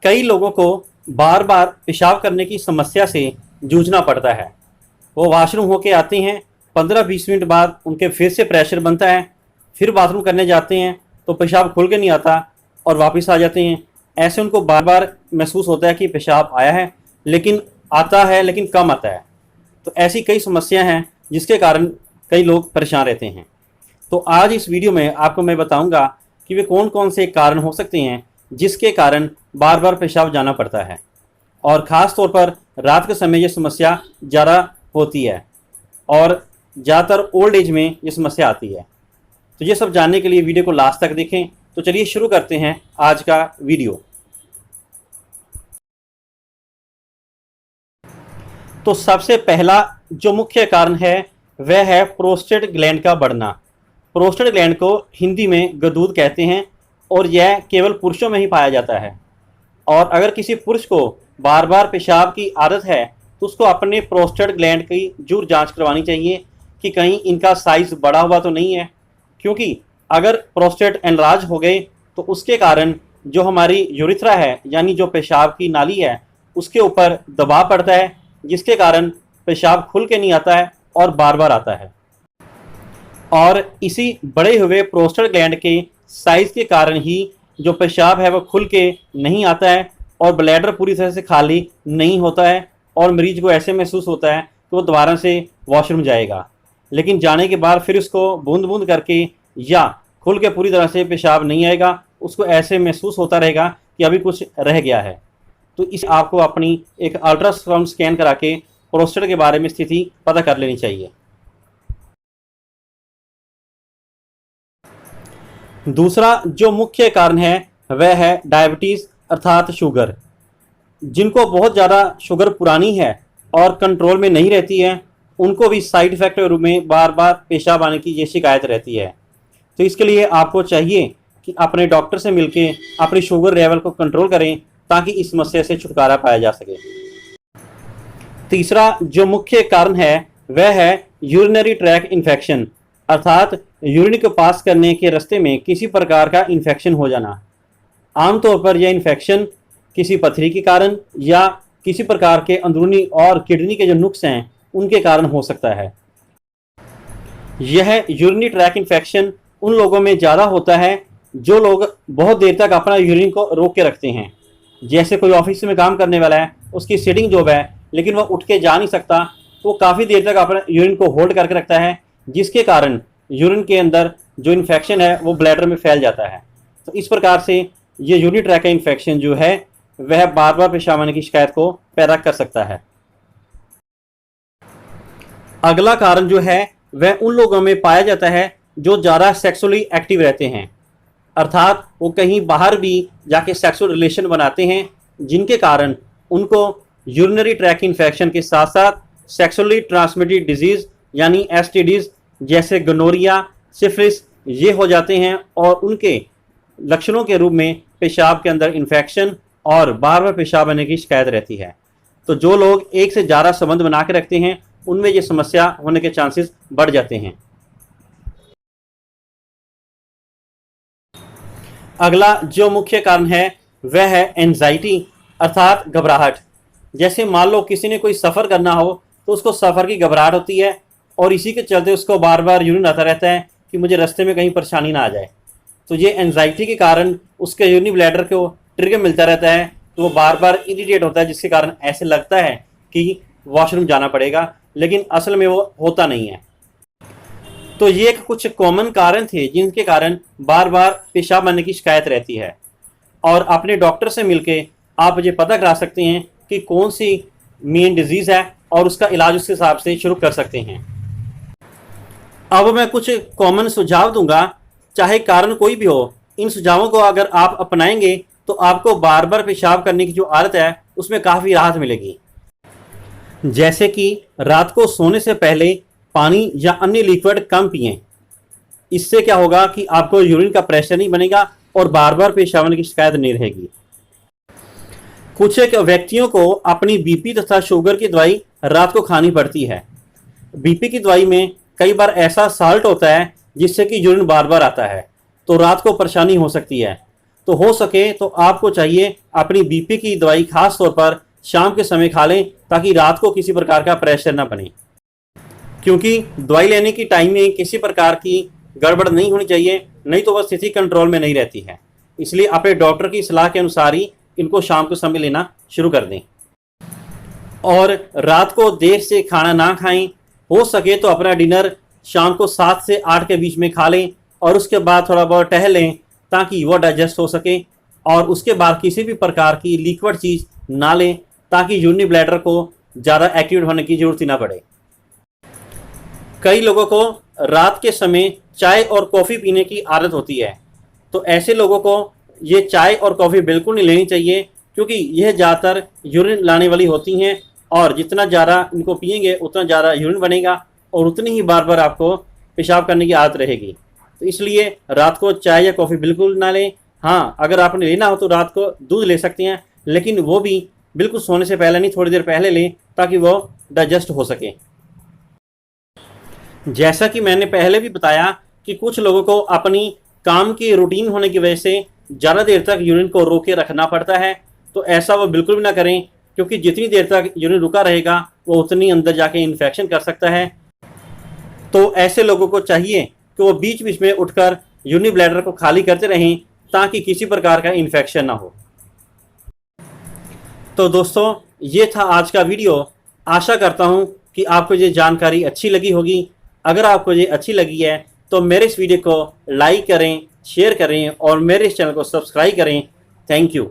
कई लोगों को बार बार पेशाब करने की समस्या से जूझना पड़ता है। वो वॉशरूम होके आते हैं, 15-20 मिनट बाद उनके फिर से प्रेशर बनता है, फिर बाथरूम करने जाते हैं तो पेशाब खुल के नहीं आता और वापस आ जाते हैं। ऐसे उनको बार बार महसूस होता है कि पेशाब आया है, लेकिन आता है लेकिन कम आता है। तो ऐसी कई समस्या हैं जिसके कारण कई लोग परेशान रहते हैं। तो आज इस वीडियो में आपको मैं बताऊंगा कि वे कौन कौन से कारण हो सकते हैं जिसके कारण बार बार पेशाब जाना पड़ता है, और ख़ास तौर पर रात के समय ये समस्या ज़्यादा होती है और ज़्यादातर ओल्ड एज में ये समस्या आती है। तो ये सब जानने के लिए वीडियो को लास्ट तक देखें। तो चलिए शुरू करते हैं आज का वीडियो। तो सबसे पहला जो मुख्य कारण है वह है प्रोस्टेट ग्लैंड का बढ़ना। प्रोस्टेट ग्लैंड को हिंदी में गदूद कहते हैं और यह केवल पुरुषों में ही पाया जाता है। और अगर किसी पुरुष को बार बार पेशाब की आदत है तो उसको अपने प्रोस्टेट ग्लैंड की जरूर जांच करवानी चाहिए कि कहीं इनका साइज़ बड़ा हुआ तो नहीं है, क्योंकि अगर प्रोस्टेट एनलार्ज हो गए तो उसके कारण जो हमारी यूरिथ्रा है, यानी जो पेशाब की नाली है, उसके ऊपर दबाव पड़ता है, जिसके कारण पेशाब खुल के नहीं आता है और बार बार आता है। और इसी बड़े हुए प्रोस्टेट ग्लैंड के साइज़ के कारण ही जो पेशाब है वो खुल के नहीं आता है और ब्लैडर पूरी तरह से खाली नहीं होता है और मरीज को ऐसे महसूस होता है कि वो दोबारा से वॉशरूम जाएगा, लेकिन जाने के बाद फिर उसको बूंद बूंद करके या खुल के पूरी तरह से पेशाब नहीं आएगा। उसको ऐसे महसूस होता रहेगा कि अभी कुछ रह गया है। तो इस आपको अपनी एक अल्ट्रासाउंड स्कैन करा के प्रोस्टेट के बारे में स्थिति पता कर लेनी चाहिए। दूसरा जो मुख्य कारण है वह है डायबिटीज़ अर्थात शुगर। जिनको बहुत ज़्यादा शुगर पुरानी है और कंट्रोल में नहीं रहती है, उनको भी साइड इफ़ेक्ट के रूप में बार बार पेशाब आने की ये शिकायत रहती है। तो इसके लिए आपको चाहिए कि अपने डॉक्टर से मिलके अपनी शुगर लेवल को कंट्रोल करें ताकि इस समस्या से छुटकारा पाया जा सके। तीसरा जो मुख्य कारण है वह है यूरिनरी ट्रैक इन्फेक्शन, अर्थात यूरिन को पास करने के रास्ते में किसी प्रकार का इन्फेक्शन हो जाना। आमतौर पर यह इन्फेक्शन किसी पथरी के कारण या किसी प्रकार के अंदरूनी और किडनी के जो नुक्स हैं उनके कारण हो सकता है। यह यूरिनरी ट्रैक इन्फेक्शन उन लोगों में ज़्यादा होता है जो लोग बहुत देर तक अपना यूरिन को रोक के रखते हैं। जैसे कोई ऑफिस में काम करने वाला है, उसकी सिटिंग जॉब है, लेकिन वह उठ के जा नहीं सकता, तो वो काफ़ी देर तक अपना यूरिन को होल्ड करके रखता है, जिसके कारण यूरिन के अंदर जो इन्फेक्शन है वो ब्लैडर में फैल जाता है। तो इस प्रकार से ये यूरिनरी ट्रैक का इन्फेक्शन जो है वह बार बार पेशाब आने की शिकायत को पैदा कर सकता है। अगला कारण जो है वह उन लोगों में पाया जाता है जो ज़्यादा सेक्सुअली एक्टिव रहते हैं, अर्थात वो कहीं बाहर भी जाके सेक्सुअल रिलेशन बनाते हैं, जिनके कारण उनको यूरिनरी ट्रैक इन्फेक्शन के साथ साथ सेक्सुअली ट्रांसमिटेड डिजीज़ यानी एसटीडीज़ जैसे गोनोरिया, सिफिलिस ये हो जाते हैं और उनके लक्षणों के रूप में पेशाब के अंदर इन्फेक्शन और बार बार पेशाब आने की शिकायत रहती है। तो जो लोग एक से ज़्यादा संबंध बना के रखते हैं उनमें ये समस्या होने के चांसेस बढ़ जाते हैं। अगला जो मुख्य कारण है वह है एंजाइटी अर्थात घबराहट। जैसे मान लो किसी ने कोई सफ़र करना हो तो उसको सफ़र की घबराहट होती है और इसी के चलते उसको बार बार यूरिन आता रहता है कि मुझे रास्ते में कहीं परेशानी ना आ जाए। तो ये एंजाइटी के कारण उसके यूरिनरी ब्लैडर को ट्रिगर मिलता रहता है, तो वो बार बार इरिटेट होता है, जिसके कारण ऐसे लगता है कि वॉशरूम जाना पड़ेगा, लेकिन असल में वो होता नहीं है। तो ये कुछ कॉमन कारण थे जिनके कारण बार बार पेशाब आने की शिकायत रहती है। और अपने डॉक्टर से मिलके आप ये पता करा सकते हैं कि कौन सी मेन डिजीज़ है और उसका इलाज उसके हिसाब से शुरू कर सकते हैं। अब मैं कुछ कॉमन सुझाव दूंगा, चाहे कारण कोई भी हो। इन सुझावों को अगर आप अपनाएंगे तो आपको बार बार पेशाब करने की जो आदत है उसमें काफ़ी राहत मिलेगी। जैसे कि रात को सोने से पहले पानी या अन्य लिक्विड कम पिएं। इससे क्या होगा कि आपको यूरिन का प्रेशर नहीं बनेगा और बार बार पेशाब आने की शिकायत नहीं रहेगी। कुछ एक व्यक्तियों को अपनी बीपी तथा शुगर की दवाई रात को खानी पड़ती है। बीपी की दवाई में कई बार ऐसा साल्ट होता है जिससे कि यूरिन बार बार आता है, तो रात को परेशानी हो सकती है। तो हो सके तो आपको चाहिए अपनी बीपी की दवाई खास तौर पर शाम के समय खा लें, ताकि रात को किसी प्रकार का प्रेशर ना बने। क्योंकि दवाई लेने की टाइम में किसी प्रकार की गड़बड़ नहीं होनी चाहिए, नहीं तो वह स्थिति कंट्रोल में नहीं रहती है। इसलिए अपने डॉक्टर की सलाह के अनुसार ही इनको शाम के समय लेना शुरू कर दें। और रात को देर से खाना ना खाएं, हो सके तो अपना डिनर शाम को 7 से 8 के बीच में खा लें और उसके बाद थोड़ा बहुत टहल लें, ताकि वह डाइजेस्ट हो सके। और उसके बाद किसी भी प्रकार की लिक्विड चीज़ ना लें, ताकि यूरिनरी ब्लैडर को ज़्यादा एक्टिवेट होने की ज़रूरत ही ना पड़े। कई लोगों को रात के समय चाय और कॉफ़ी पीने की आदत होती है, तो ऐसे लोगों को ये चाय और कॉफ़ी बिल्कुल नहीं लेनी चाहिए, क्योंकि यह ज़्यादातर यूरिन लाने वाली होती हैं और जितना ज़्यादा इनको पिएंगे उतना ज़्यादा यूरिन बनेगा और उतनी ही बार बार आपको पेशाब करने की आदत रहेगी। तो इसलिए रात को चाय या कॉफ़ी बिल्कुल ना लें। हाँ, अगर आपने लेना हो तो रात को दूध ले सकते हैं, लेकिन वो भी बिल्कुल सोने से पहले नहीं, थोड़ी देर पहले लें, ताकि वो डाइजेस्ट हो सके। जैसा कि मैंने पहले भी बताया कि कुछ लोगों को अपनी काम की रूटीन होने की वजह से ज़्यादा देर तक यूरिन को रोके रखना पड़ता है, तो ऐसा वो बिल्कुल भी ना करें, क्योंकि जितनी देर तक यूरिन रुका रहेगा वो उतनी अंदर जाके इन्फेक्शन कर सकता है। तो ऐसे लोगों को चाहिए कि वो बीच बीच में उठकर यूरिनरी ब्लैडर को खाली करते रहें, ताकि किसी प्रकार का इन्फेक्शन ना हो। तो दोस्तों, ये था आज का वीडियो। आशा करता हूँ कि आपको ये जानकारी अच्छी लगी होगी। अगर आपको ये अच्छी लगी है तो मेरे इस वीडियो को लाइक करें, शेयर करें और मेरे इस चैनल को सब्सक्राइब करें। Thank you.